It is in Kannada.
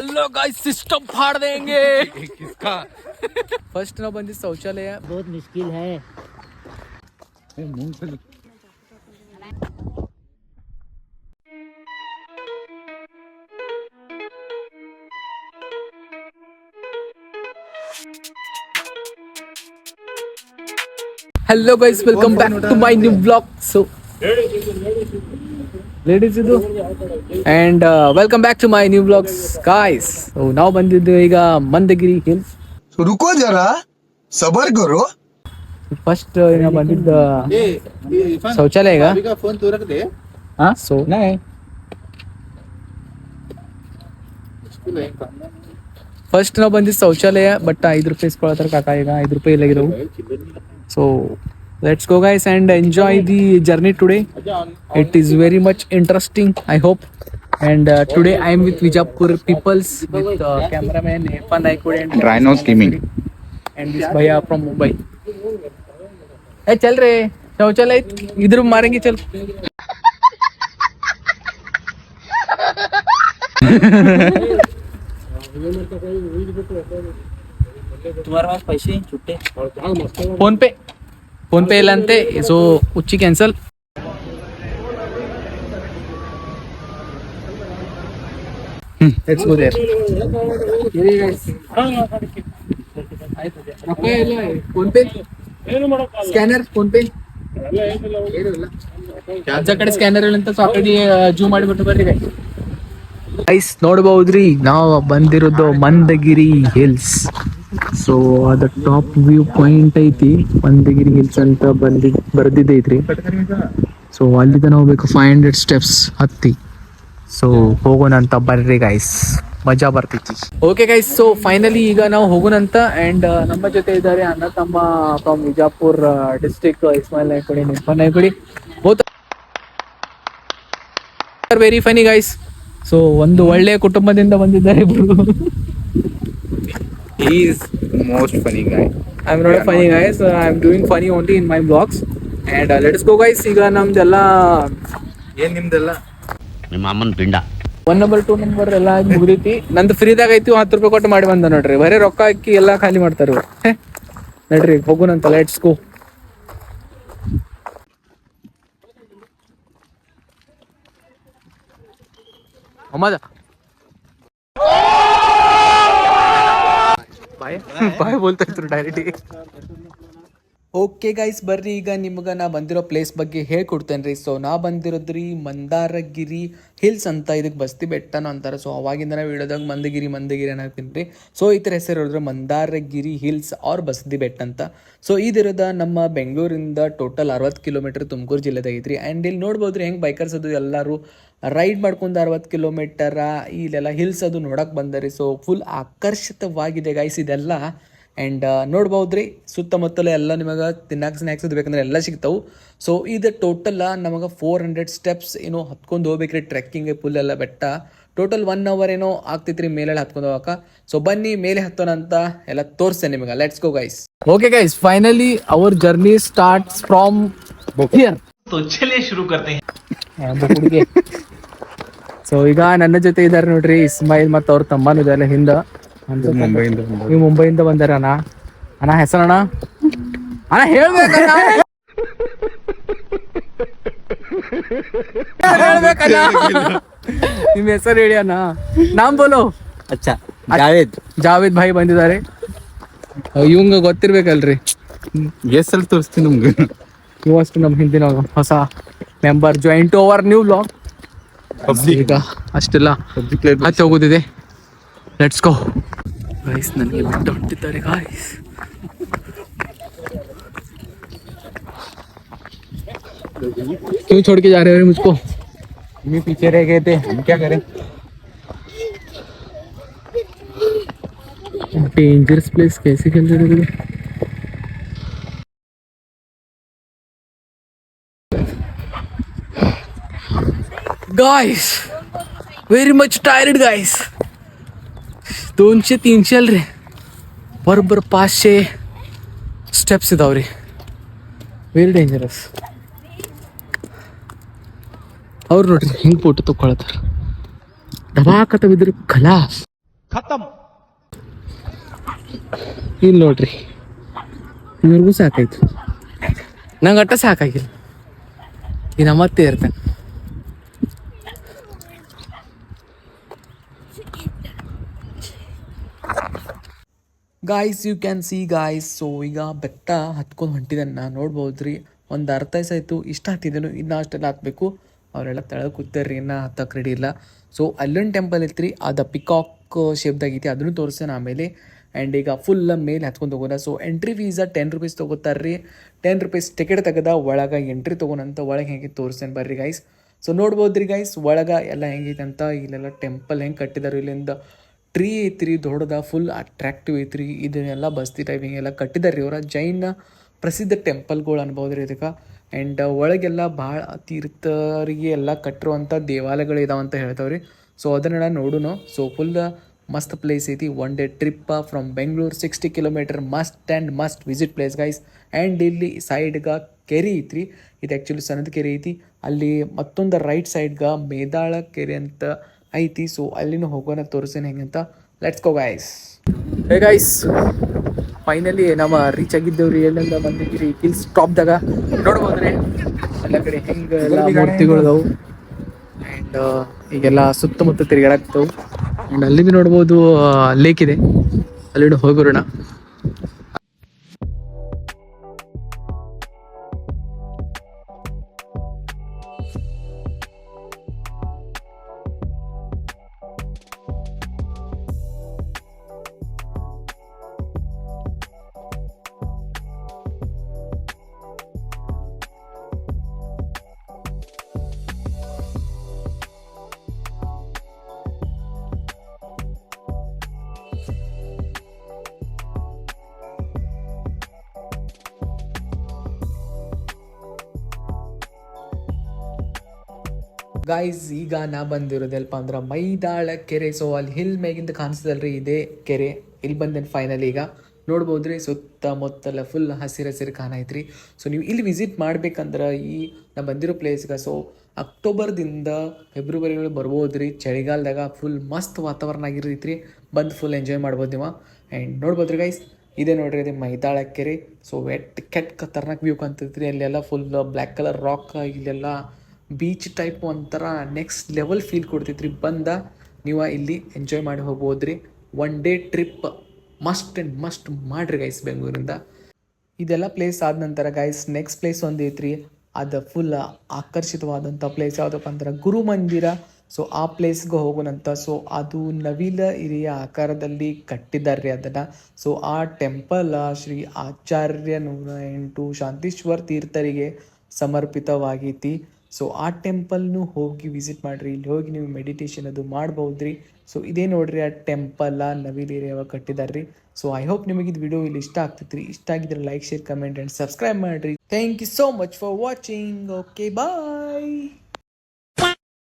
हेलो गाइस सिस्टम फाड़ देंगे किसका फर्स्ट ना बंदी शौचालय बहुत मुश्किल है। Hello guys welcome back to my new blog so ladies ಇದು and welcome back to my new blogs guys ನಾವು ಬಂದಿದ್ದು ಈಗ ಮಂದಗಿರಿ ಹಿಲ್ಸ್ रुको जरा सबर करो ಫಸ್ಟ್ ನಾವು ಬಂದಿದ್ದ ಶೌಚಾಲಯ ಈಗ फोन तो रख दे ಸೊ ಫಸ್ಟ್ ನಾವು ಬಂದಿದ್ದು ಶೌಚಾಲಯ ಬಟ್ 5 ರೂಪಾಯಿ ಇಸ್ಕೊಳತ್ತಾರ ಕಾಕ ಈಗ 5 ರೂಪಾಯಿ ಇಲ್ಲಾಗಿರೋವು so let's go guys and enjoy the journey today. It is very much interesting, I hope. And today I am with Vijapur peoples with cameraman Irfan Naikode and Rhino scheming and this bhaiya from Mumbai. Hey chal re शौचालय इधर मारेंगे चल तुम्हारे पास पैसे छुट्टे फोन पे ಇಲ್ಲ ಅಂತೆ ಸೊ ಉಚ್ಚಿ cancel let's go there PhonePe scanner PhonePe ಆಚೆ ಕಡೆ ಸ್ಕ್ಯಾನರ್ ಇಲ್ಲ ಅಂತ ಸೊ ಆ ಕಡೆ ಜೂಮ್ ಮಾಡಿಬಿಟ್ಟು ಬರ್ರಿ ಗೈಸ್ ನೋಡಬಹುದ್ರಿ ನಾವು ಬಂದಿರೋದು ಮಂದಗಿರಿ ಹಿಲ್ಸ್ ಸೊ ಅದ ಟಾಪ್ ವ್ಯೂ ಪಾಯಿಂಟ್ ಐತಿ ಮಂದಗಿರಿ ಹಿಲ್ಸ್ ಅಂತ ಬರ್ದಿದ್ದೈತ್ರಿ ಸೊ ಅಲ್ಲಿಂದ ನಾವು ಬೇಕು 500 ಸ್ಟೆಪ್ಸ್ ಹತ್ತಿ ಸೊ ಹೋಗೋಣ ಅಂತ ಬರ್ರಿ ಗೈಸ್ ಮಜಾ ಬರ್ತೈತಿ ಓಕೆ ಗೈಸ್ ಸೊ ಫೈನಲಿ ಈಗ ನಾವು ಹೋಗೋಣಂತ ಅಂಡ್ ನಮ್ಮ ಜೊತೆ ಇದ್ದಾರೆ ಅಣ್ಣ ತಮ್ಮ from Vijapur district Ismail Naikodi Nirfan Naikodi both very funny guys so ಒಂದು ಒಳ್ಳೆಯ ಕುಟುಂಬದಿಂದ ಬಂದಿದ್ದಾರೆ ಇಬ್ರು he is most funny guy. I'm not a funny guy, so I'm doing funny only in my vlogs. And let's go guys. ಈಗ ನಮ್ದೆಲ್ಲ ಏನ್ ನಿಮ್ದೆಲ್ಲ ನಿಮ್ಮ ಅಮ್ಮನ ಪಿಂಡ 1 ನಂಬರ್ 2 ನಂಬರ್ ಎಲ್ಲ ಮುಗಿದೈತಿ ನಂದು ಫ್ರೀದಾಗ ಐತಿ 10 ರೂಪಾಯಿ ಕೊಟ್ಟು ಮಾಡಿ ಬಂದ ನೋಡ್ರಿ ಬರೀ ರೊಕ್ಕ ಹಾಕಿ ಎಲ್ಲ ಖಾಲಿ ಮಾಡ್ತಾರ ನಡ್ರಿ ಹೋಗೋಣಂತ ಲೆಟ್ಸ್ ಗೋ ಅಮ್ಮದ ಬಾಯ್ ಬೋಲ್ತಾ ಇದ್ರು ಡೈರೆಕ್ಟ್ ಓಕೆ ಗೈಸ್ ಬರ್ರಿ ಈಗ ನಿಮ್ಗೆ ನಾ ಬಂದಿರೋ ಪ್ಲೇಸ್ ಬಗ್ಗೆ ಹೇಳ್ಕೊಡ್ತೇನೆ ರೀ ಸೊ ನಾ ಬಂದಿರೋದ್ರಿ ಮಂದಾರಗಿರಿ ಹಿಲ್ಸ್ ಅಂತ ಇದಕ್ಕೆ ಬಸ್ತಿ ಬೆಟ್ಟನೋ ಅಂತಾರೆ ಸೊ ಅವಾಗಿಂದ ನಾವು ವಿಡಿಯೋದಾಗ ಮಂದಗಿರಿ ಅನ್ನೋತೀನಿ ರೀ ಸೊ ಈ ಥರ ಹೆಸರು ಹೇಳಿದ್ರೆ ಮಂದಾರಗಿರಿ ಹಿಲ್ಸ್ ಆರ್ ಬಸ್ತಿ ಬೆಟ್ಟ ಅಂತ ಸೊ ಇದಿರೋದ ನಮ್ಮ ಬೆಂಗಳೂರಿಂದ ಟೋಟಲ್ 60 ಕಿಲೋಮೀಟರ್ ತುಮಕೂರು ಜಿಲ್ಲೆದಾಗ ಐತ್ರಿ ಆ್ಯಂಡ್ ಇಲ್ಲಿ ನೋಡ್ಬೋದ್ರಿ ಹೆಂಗೆ ಬೈಕರ್ಸ್ ಅದು ಎಲ್ಲರೂ ರೈಡ್ ಮಾಡ್ಕೊಂಡು 60 ಕಿಲೋಮೀಟರ ಇಲ್ಲೆಲ್ಲ ಹಿಲ್ಸ್ ಅದು ನೋಡಕ್ಕೆ ಬಂದರಿ ಸೊ ಫುಲ್ ಆಕರ್ಷಿತವಾಗಿದೆ ಗೈಸ್ ಇದೆಲ್ಲ ಆ್ಯಂಡ್ ನೋಡ್ಬೋದ್ರಿ ಸುತ್ತಮುತ್ತಲ ಎಲ್ಲ ನಿಮಗೆ ತಿನ್ನಕ್ಕೆ ಸ್ನ್ಯಾಕ್ಸ್ ಅದು ಬೇಕಂದ್ರೆ ಎಲ್ಲ ಸಿಗ್ತಾವೆ ಸೊ ಇದು ಟೋಟಲ್ ನಮಗೆ 400 ಸ್ಟೆಪ್ಸ್ ಏನೋ ಹತ್ಕೊಂಡು ಹೋಗ್ಬೇಕ್ರಿ ಟ್ರೆಕ್ಕಿಂಗ್ ಫುಲ್ ಎಲ್ಲ ಬೆಟ್ಟ ಟೋಟಲ್ 1 ಅವರ್ ಏನೋ ಆಗ್ತೈತ್ರಿ ಮೇಲೆ ಹತ್ಕೊಂಡು ಹೋಗಕ್ಕೆ ಸೊ ಬನ್ನಿ ಮೇಲೆ ಹತ್ತೋಣ ಅಂತ ಎಲ್ಲ ತೋರಿಸ್ತೇನೆ ನಿಮಗೆ let's go guys okay guys finally our journey starts from here तो चलिए शुरू करते हैं ಹುಡುಗಿ ಸೊ ಈಗ ನನ್ನ ಜೊತೆ ಇದ್ದಾರೆ ನೋಡ್ರಿ ಇಸ್ಮಾಯಿಲ್ ಮತ್ತು ಅವ್ರ ತಮ್ಮನೂ ಇದೆಲ್ಲ ಹಿಂದ ನೀವು ಮುಂಬೈಯಿಂದ ಬಂದಾರ ಅಣ್ಣ ಹೆಸರಣ್ಣ ಅಣ್ಣ ಹೇಳ್ಬೇಕಣ್ಣ ನಿಮ್ ಹೆಸರು ಹೇಳಿ ಅಣ್ಣ ನಾಮ್ ಬೋಲೋ ಅಚ್ಚಾ ಜಾವೇದ್ ಭಾಯಿ ಬಂದಿದ್ದಾರೆ ಇವಂಗ ಗೊತ್ತಿರ್ಬೇಕಲ್ರಿ ಎಷ್ಟಲ್ಲಿ ತೋರಿಸ್ತೀನಿ ನಮ್ಗೆ ಇವಷ್ಟು ನಮ್ಮ ಹಿಂದಿನ ಹೊಸ member join to our new blog ಈಗ ಅಷ್ಟೆಲ್ಲ ಹತ್ತಿ ಹೋಗೋದಿದೆ ಲೆಟ್ಸ್ ಗೋ ಗೈಸ್ ನನಗೆ ಬಿಟ್ಟು ಹೊಂಟಿದ್ದಾರೆ ಗೈಸ್ क्यों छोड़ के जा रहे हो मुझको ये पीछे रह गए थे हम क्या करें डेंजरस प्लेस कैसे खेल रहे थे guys very much tired guys 200-300 ಅಲ್ರಿ ಬರೋಬ್ಬರ 500 ಸ್ಟೆಪ್ಸ್ ಇದಾವ್ರಿ ವೆರಿ ಡೇಂಜರಸ್ ಅವ್ರು ನೋಡ್ರಿ ಹಿಂಗೆ ಫೋಟೋ ತಗೊಳತ್ತಾರ ದಬಾಕತ್ತ ಬಿದ್ರಿ ಖಲಾಸ್ ಇಲ್ಲಿ ನೋಡ್ರಿ, ಇವ್ರಿಗೂ ಸಾಕಾಯ್ತು, ನಂಗೆ ಅಟ್ಟ ಸಾಕಾಗಿಲ್ಲ. ಇನ್ನು ಮತ್ತೆ ಇರ್ತೇನೆ. Guys, you can see guys. So ಈಗ ಬೆಟ್ಟ ಹತ್ಕೊಂಡು ಹೊಂಟಿದ್ದನ್ನು ನೋಡ್ಬೋದ್ರಿ. ಒಂದು ಅರ್ಥ ಆಯ್ತು, ಇಷ್ಟ ಹತ್ತಿದ್ದೇನು, ಇನ್ನೂ ಅಷ್ಟೆಲ್ಲ ಹತ್ಬೇಕು. ಅವರೆಲ್ಲ ತೆಳಗೆ ಕೂತಾರ್ರಿ, ಇನ್ನೂ ಹತ್ತಕ್ಕೆ ರೆಡಿ ಇಲ್ಲ. ಸೊ ಅಲ್ಲೊಂದು ಟೆಂಪಲ್ ಇತ್ತು ರೀ, ಅದು ಪಿಕಾಕ್ ಶೇಪ್ದಾಗೈತಿ, ಅದನ್ನು ತೋರಿಸ್ತೇನೆ ಆಮೇಲೆ. ಆ್ಯಂಡ್ ಈಗ ಫುಲ್ ಮೇಲೆ ಹತ್ಕೊಂಡು ಹೋಗೋಣ. ಸೊ ಎಂಟ್ರಿ ಫೀಸ 10 ರೂಪೀಸ್ ತೊಗೋತಾರೆ ರೀ. 10 ರೂಪೀಸ್ ಟಿಕೆಟ್ ತೆಗೆದ ಒಳಗೆ ಎಂಟ್ರಿ ತೊಗೊಳಂತ. ಒಳಗೆ ಹೆಂಗೆ ತೋರಿಸ್ತೇನೆ ಬರ್ರಿ ಗೈಸ್. ಸೊ ನೋಡ್ಬೋದ್ರಿ ಗೈಸ್, ಒಳಗೆ ಎಲ್ಲ ಹೆಂಗೈತೆ ಅಂತ. ಇಲ್ಲೆಲ್ಲ ಟೆಂಪಲ್ ಹೆಂಗೆ ಕಟ್ಟಿದಾರೆ, ಇಲ್ಲಿಂದ ಟ್ರೀ ಐತ್ರಿ ದೊಡ್ಡದ, ಫುಲ್ ಅಟ್ರಾಕ್ಟಿವ್ ಐತ್ರಿ. ಇದನ್ನೆಲ್ಲ ಬಸ್ತಿ ಟೈಪ್ ಹಿಂಗೆಲ್ಲ ಕಟ್ಟಿದಾರೆ ರೀ ಅವರ. ಜೈನ ಪ್ರಸಿದ್ಧ ಟೆಂಪಲ್ಗಳು ಅನ್ಬೋದು ರೀ ಇದಕ್ಕೆ. ಆ್ಯಂಡ್ ಒಳಗೆಲ್ಲ ಭಾಳ ತೀರ್ಥರಿಗೆ ಎಲ್ಲ ಕಟ್ಟಿರುವಂಥ ದೇವಾಲಯಗಳು ಇದಾವಂತ ಹೇಳ್ತಾವ್ರಿ. ಸೊ ಅದನ್ನೆಲ್ಲ ನೋಡುನು. ಸೊ ಫುಲ್ ಮಸ್ತ್ ಪ್ಲೇಸ್ ಐತಿ. One day trip from Bengaluru, 60 kilometre, must visit place guys. And ಇಲ್ಲಿ ಸೈಡ್ಗೆ ಕೆರೆ ಐತ್ರಿ. ಇದು ಆ್ಯಕ್ಚುಲಿ ಸಣ್ಣದ ಕೆರೆ ಐತಿ. ಅಲ್ಲಿ ಮತ್ತೊಂದು ರೈಟ್ ಸೈಡ್ಗೆ ಮೇದಾಳ ಕೆರೆ ಅಂತ ಐತಿ. ಸೊ ಅಲ್ಲಿನೂ ಹೋಗೋಣ, ತೋರಿಸ್ತೇನೆ ಹೆಂಗಂತ. Let's go guys. Hey guys, finally ನಾವು ರೀಚ್ ಆಗಿದ್ದೇವ್ರಿ. ಎಲ್ಲೆಲ್ಲ ಬಂದಿದ್ದೀರಿ ಹಿಲ್ ಸ್ಟಾಪ್ದಾಗ ನೋಡ್ಬೋದ್ರಿ ಎಲ್ಲ ಕಡೆ ಹೆಂಗೆಲ್ಲ ಮೂರ್ತಿಗಳದಾವು. ಆ್ಯಂಡ್ ಈಗೆಲ್ಲ ಸುತ್ತಮುತ್ತ ತಿರುಗಾಡಾಕ್ತವು. ಆ್ಯಂಡ್ ಅಲ್ಲಿ ಭೀ ನೋಡ್ಬೋದು ಲೇಕ್ ಇದೆ, ಅಲ್ಲಿ ಹೋಗೋಣ. ಗಾಯ್ಸ್, ಈಗ ನಾ ಬಂದಿರೋದಲ್ಪ ಅಂದ್ರೆ ಮೈದಾಳ ಕೆರೆ. ಸೊ ಅಲ್ಲಿ ಹಿಲ್ ಮೇಗಿಂದ ಕಾಣಿಸ್ತದಲ್ರಿ ಇದೇ ಕೆರೆ. ಇಲ್ಲಿ ಬಂದೇನೆ ಫೈನಲಿ. ಈಗ ನೋಡ್ಬೋದ್ರಿ ಸುತ್ತಮುತ್ತಲ ಫುಲ್ ಹಸಿರು ಕಾಣೈತ್ರಿ. ಸೊ ನೀವು ಇಲ್ಲಿ ವಿಸಿಟ್ ಮಾಡ್ಬೇಕಂದ್ರೆ ಈ ನಾ ಬಂದಿರೋ ಪ್ಲೇಸ್ಗೆ ಸೊ ಅಕ್ಟೋಬರ್ದಿಂದ ಫೆಬ್ರವರಿಗಳು ಬರ್ಬೋದ್ರಿ. ಚಳಿಗಾಲದಾಗ ಫುಲ್ ಮಸ್ತ್ ವಾತಾವರಣ ಆಗಿರ್ತೈತ್ರಿ. ಬಂದು ಫುಲ್ ಎಂಜಾಯ್ ಮಾಡ್ಬೋದು ನೀವು. ಆ್ಯಂಡ್ ನೋಡ್ಬೋದ್ರಿ ಗೈಸ್, ಇದೇ ನೋಡ್ರಿ ಅದೇ ಮೈದಾಳ ಕೆರೆ. ಸೊ ಕೆಟ್ಟ ಖತರ್ನಾಕ್ ವ್ಯೂ ಕಾಣ್ತೈತ್ರಿ. ಅಲ್ಲೆಲ್ಲ ಫುಲ್ ಬ್ಲ್ಯಾಕ್ ಕಲರ್ ರಾಕ್, ಇಲ್ಲೆಲ್ಲ ಬೀಚ್ ಟೈಪ್ ಒಂಥರ ನೆಕ್ಸ್ಟ್ ಲೆವೆಲ್ ಫೀಲ್ ಕೊಡ್ತೈತ್ರಿ. ಬಂದ ನೀವು ಇಲ್ಲಿ ಎಂಜಾಯ್ ಮಾಡಿ ಹೋಗ್ಬೋದ್ರಿ. ಒನ್ ಡೇ ಟ್ರಿಪ್ ಮಸ್ಟ್ ಮಾಡ್ರಿ ಗೈಸ್ ಬೆಂಗಳೂರಿಂದ. ಇದೆಲ್ಲ ಪ್ಲೇಸ್ ಆದ ನಂತರ ಗೈಸ್ ನೆಕ್ಸ್ಟ್ ಪ್ಲೇಸ್ ಒಂದು ಐತ್ರಿ. ಅದು ಫುಲ್ ಆಕರ್ಷಿತವಾದಂಥ ಪ್ಲೇಸ್ ಯಾವುದಪ್ಪ ಅಂದ್ರೆ ಗುರುಮಂದಿರ. ಸೊ ಆ ಪ್ಲೇಸ್ಗೆ ಹೋಗೋಣಂತ. ಸೊ ಅದು ನವಿಲ ಹಿರಿಯ ಆಕಾರದಲ್ಲಿ ಕಟ್ಟಿದ್ದಾರೆ ಅದನ್ನು. ಸೊ ಆ ಟೆಂಪಲ್ ಶ್ರೀ ಆಚಾರ್ಯ 108 ಶಾಂತೀಶ್ವರ್ ತೀರ್ಥರಿಗೆ ಸಮರ್ಪಿತವಾಗೈತಿ. ಸೊ ಆ ಟೆಂಪಲ್ನು ಹೋಗಿ ವಿಸಿಟ್ ಮಾಡಿರಿ. ಇಲ್ಲಿ ಹೋಗಿ ನೀವು ಮೆಡಿಟೇಷನ್ ಅದು ಮಾಡ್ಬೋದ್ರಿ. ಸೊ ಇದೇ ನೋಡ್ರಿ ಆ ಟೆಂಪಲ್ ನವಿಲೇರಿ ಯಾವಾಗ ಕಟ್ಟಿದಾರೆ ರೀ. ಸೊ ಐ ಹೋಪ್ ನಿಮಗೆ ಇದು ವಿಡಿಯೋ ಇಲ್ಲಿ ಇಷ್ಟ ಆಗ್ತೈತ್ರಿ. ಇಷ್ಟ ಆಗಿದ್ರೆ like, share, comment and subscribe ಮಾಡಿರಿ. Thank you so much for watching. Okay, bye.